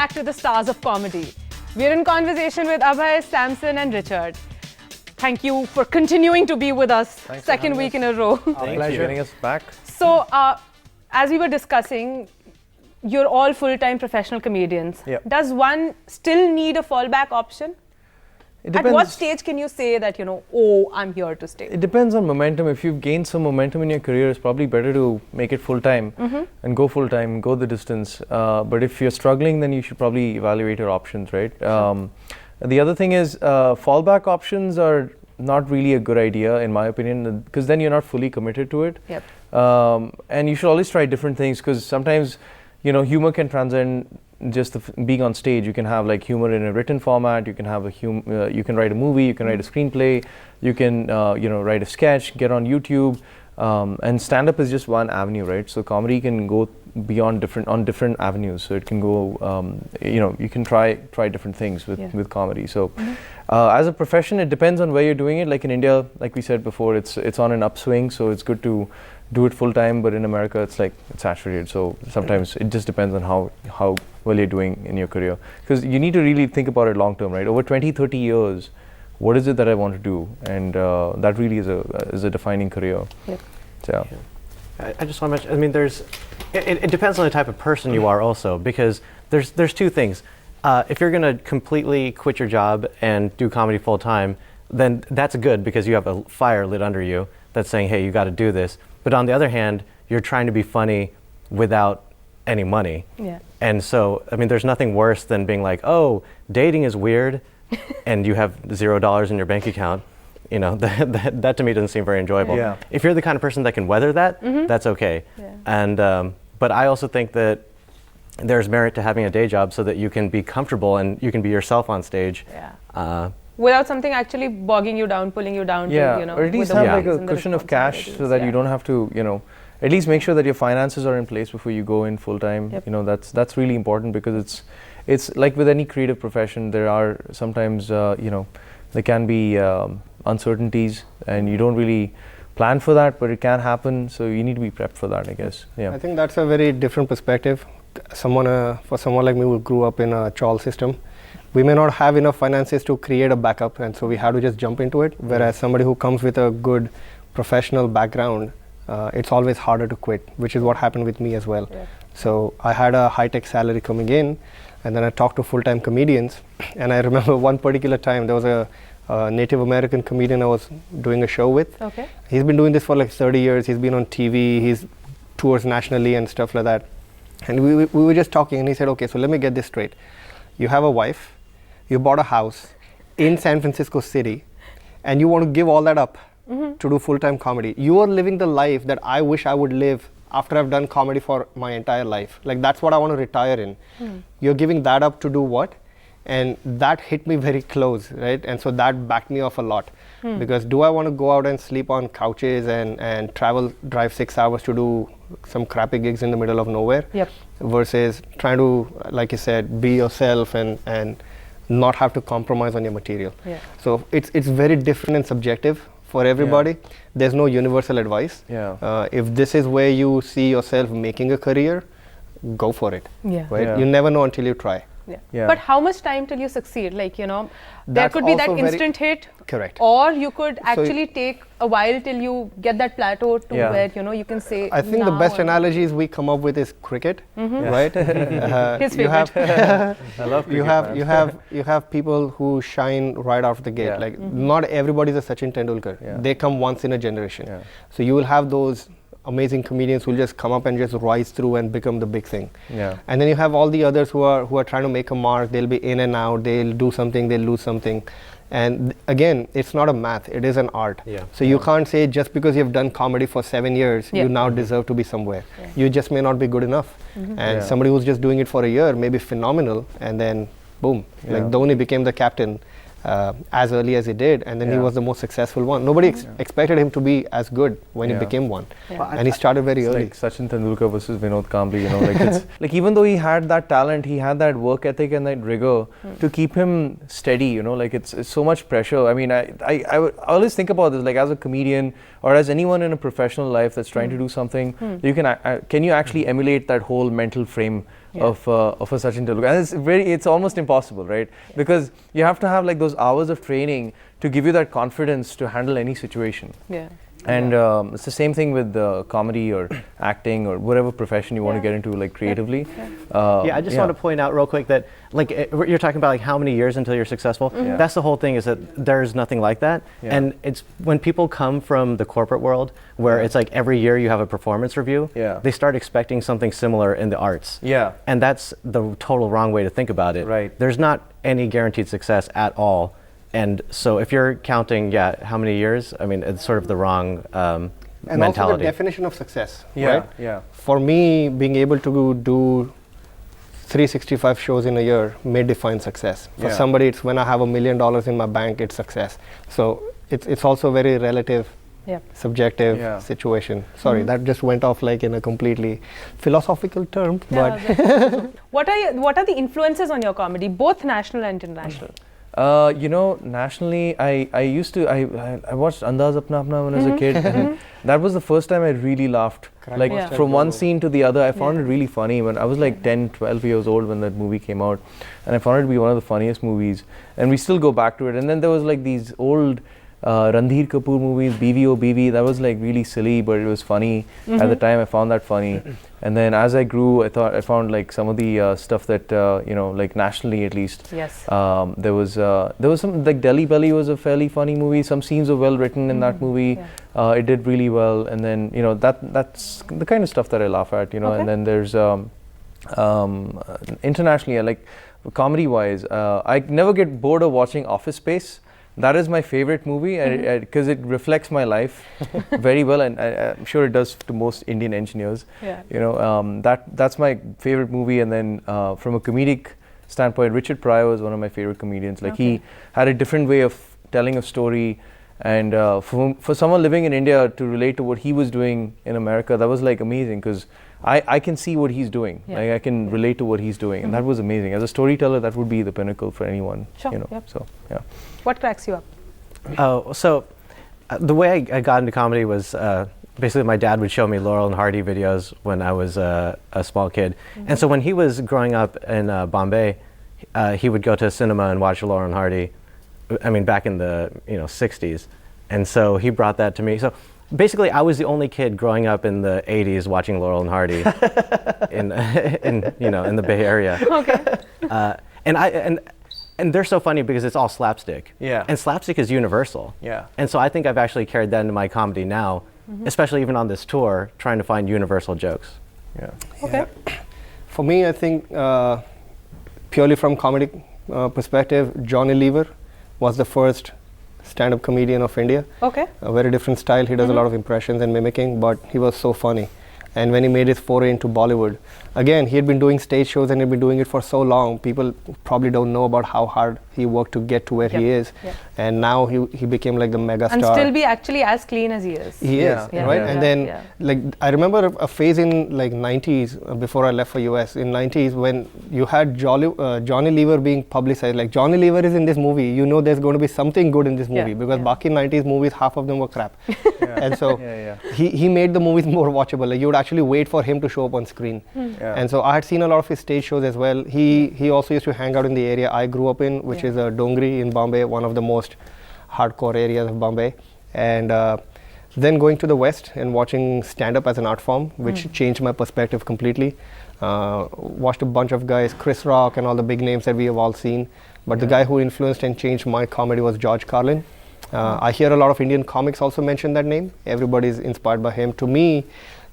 back to the stars of comedy. We're in conversation with Abhay, Samson and Richard. Thank you for continuing to be with us. Thanks second week in a row. Thanks for getting us back. So, as we were discussing, you're all full-time professional comedians. Yep. Does one still need a fallback option? It depends. At what stage can you say that, oh, I'm here to stay? It depends on momentum. If you've gained some momentum in your career, it's probably better to make it full-time and go full-time, go the distance. But if you're struggling, then you should probably evaluate your options, right? The other thing is fallback options are not really a good idea, in my opinion, because then you're not fully committed to it. Yep. And you should always try different things, because sometimes, humor can transcend just being on stage. You can have like humor in a written format. You can have you can write a movie. You can write a screenplay. You can write a sketch. Get on YouTube. And stand-up is just one avenue, right? So comedy can go beyond different avenues. So it can go. You can try different things with comedy. So as a profession, it depends on where you're doing it. Like in India, like we said before, it's on an upswing. So it's good to do it full time. But in America, it's saturated. So sometimes it just depends on how well you're doing in your career, because you need to really think about it long term, right? Over 20-30 years, what is it that I want to do? And that really is a defining career. Yep. So I just want to mention, it depends on the type of person you are also, because there's two things. If you're going to completely quit your job and do comedy full time, then that's good, because you have a fire lit under you that's saying, hey, you got to do this. But on the other hand, you're trying to be funny without any money. Yeah. And so, there's nothing worse than being like, oh, dating is weird, and you have $0 in your bank account. That to me doesn't seem very enjoyable. Yeah. If you're the kind of person that can weather that, that's okay. Yeah. And but I also think that there's merit to having a day job so that you can be comfortable and you can be yourself on stage. Yeah. Without something actually bogging you down, pulling you down. Yeah, To, or at least have like a cushion of cash so that you don't have to, at least make sure that your finances are in place before you go in full time. Yep. That's really important, because it's like with any creative profession, there are sometimes there can be uncertainties, and you don't really plan for that, but it can happen. So you need to be prepped for that, I guess. Yeah. I think that's a very different perspective. For someone like me who grew up in a chawl system, we may not have enough finances to create a backup, and so we have to just jump into it. Whereas somebody who comes with a good professional background, it's always harder to quit, which is what happened with me as well. Yeah. So I had a high-tech salary coming in, and then I talked to full-time comedians, and I remember one particular time there was a Native American comedian I was doing a show with. Okay. He's been doing this for like 30 years. He's been on TV. He's tours nationally and stuff like that. And we were just talking, and he said, okay, so let me get this straight. You have a wife, you bought a house in San Francisco City, and you want to give all that up to do full-time comedy. You are living the life that I wish I would live after I've done comedy for my entire life. Like, that's what I want to retire in. You're giving that up to do what? And that hit me very close, right? And so that backed me off a lot. Because do I want to go out and sleep on couches and drive 6 hours to do some crappy gigs in the middle of nowhere? Yep. Versus trying to, like you said, be yourself and not have to compromise on your material. Yeah. So it's very different and subjective for everybody. Yeah. There's no universal advice. Yeah. If this is where you see yourself making a career, go for it. Yeah. Right? Yeah. You never know until you try. Yeah. But how much time till you succeed? Like, there That's could be that also very instant hit. Correct. Or you could actually take a while till you get that plateau to Yeah. where, you can say, I think the now best I'm- analogies we come up with is cricket, right? His you have favorite. I love you cricket, have man. you have people who shine right out of the gate. Yeah. Like not everybody's a Sachin Tendulkar. Yeah. They come once in a generation. Yeah. So you will have those amazing comedians who will just come up and just rise through and become the big thing. Yeah. And then you have all the others who are trying to make a mark. They'll be in and out. They'll do something. They'll lose something. And again, it's not a math. It is an art. Yeah. So you can't say just because you've done comedy for 7 years, Yeah. you now deserve to be somewhere. Yeah. You just may not be good enough. And Yeah. somebody who's just doing it for a year may be phenomenal, and then boom, like Yeah. Dhoni became the captain as early as he did, and then he Yeah. was the most successful one. Nobody expected him to be as good when he Yeah. became one. Yeah. And he started very It's early. like Sachin Tendulkar versus Vinod Kambli, like it's like, even though he had that talent, he had that work ethic and that rigor to keep him steady, like it's so much pressure. I mean, I always think about this, like as a comedian or as anyone in a professional life that's trying to do something, you can you actually emulate that whole mental frame of a Sachin Tendulkar. And it's almost impossible, right? Because you have to have like those hours of training to give you that confidence to handle any situation. Yeah. And it's the same thing with comedy or acting or whatever profession you want to get into, like creatively. I just want to point out real quick that like you're talking about like how many years until you're successful. That's the whole thing, is that there's nothing like that. And it's when people come from the corporate world where it's like every year you have a performance review, they start expecting something similar in the arts. And that's the total wrong way to think about it. Right. There's not any guaranteed success at all. And so if you're counting, how many years, I mean, it's sort of the wrong and mentality. Also the definition of success, right? For me, being able to do 365 shows in a year may define success. For somebody, it's when I have $1 million in my bank, it's success. So it's also a very relative, subjective situation. Sorry, that just went off like in a completely philosophical term. But what are the influences on your comedy, both national and international? Nationally, I watched Andaz Apna Apna when I was a kid, and that was the first time I really laughed. Like from one scene to the other, I found it really funny. When I was like 10, 12 years old when that movie came out, and I found it to be one of the funniest movies. And we still go back to it. And then there was like these old Randhir Kapoor movies, BVO BV, that was like really silly, but it was funny. At the time I found that funny. And then as I grew, I found like some of the stuff that, like nationally at least. There was some, like Delhi Belly was a fairly funny movie. Some scenes were well written in that movie. It did really well. And then, that's the kind of stuff that I laugh at, And then there's internationally, like comedy wise, I never get bored of watching Office Space. That is my favorite movie because it reflects my life very well, and I'm sure it does to most Indian engineers. That's my favorite movie. And then from a comedic standpoint, Richard Pryor was one of my favorite comedians. Like he had a different way of telling a story, and for someone living in India to relate to what he was doing in America, that was like amazing because I can see what he's doing. Like I can relate to what he's doing, and that was amazing. As a storyteller, that would be the pinnacle for anyone. So what cracks you up? The way I got into comedy was basically my dad would show me Laurel and Hardy videos when I was a small kid. And so when he was growing up in Bombay, he would go to a cinema and watch Laurel and Hardy, I mean, back in the 60s. And so he brought that to me. So basically, I was the only kid growing up in the 80s watching Laurel and Hardy in the Bay Area. And they're so funny because it's all slapstick. And slapstick is universal. And so I think I've actually carried that into my comedy now, especially even on this tour, trying to find universal jokes. For me, I think purely from comedy perspective, Johny Lever was the first stand-up comedian of India. A very different style. He does a lot of impressions and mimicking, but he was so funny. And when he made his foray into Bollywood, again, he had been doing stage shows and he'd been doing it for so long. People probably don't know about how hard he worked to get to where he is. And now he became like the mega star. And still be actually as clean as he is. He is, right? And then, like, I remember a phase in like 90s, before I left for US, in 90s when you had Johny Lever being publicized. Like, Johny Lever is in this movie, there's going to be something good in this movie because Baki 90s movies, half of them were crap. And so he made the movies more watchable. Like, you would actually wait for him to show up on screen. And so I had seen a lot of his stage shows as well. He also used to hang out in the area I grew up in, which is Dongri in Bombay, one of the most hardcore areas of Bombay. And then going to the West and watching stand-up as an art form, which changed my perspective completely. Watched a bunch of guys, Chris Rock and all the big names that we have all seen. But the guy who influenced and changed my comedy was Carlin. I hear a lot of Indian comics also mention that name. Everybody's inspired by him. To me,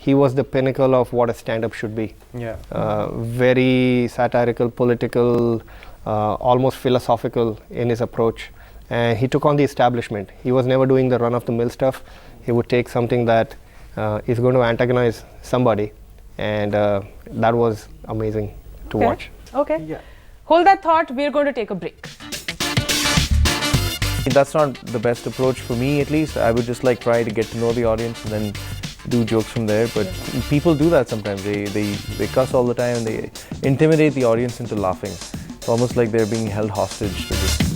he was the pinnacle of what a stand-up should be. Very satirical, political, almost philosophical in his approach. And he took on the establishment. He was never doing the run-of-the-mill stuff. He would take something that is going to antagonize somebody. And that was amazing to watch. Hold that thought. We're going to take a break. That's not the best approach for me, at least. I would just like try to get to know the audience and then do jokes from there. But people do that sometimes. They cuss all the time and they intimidate the audience into laughing. It's almost like they're being held hostage to this.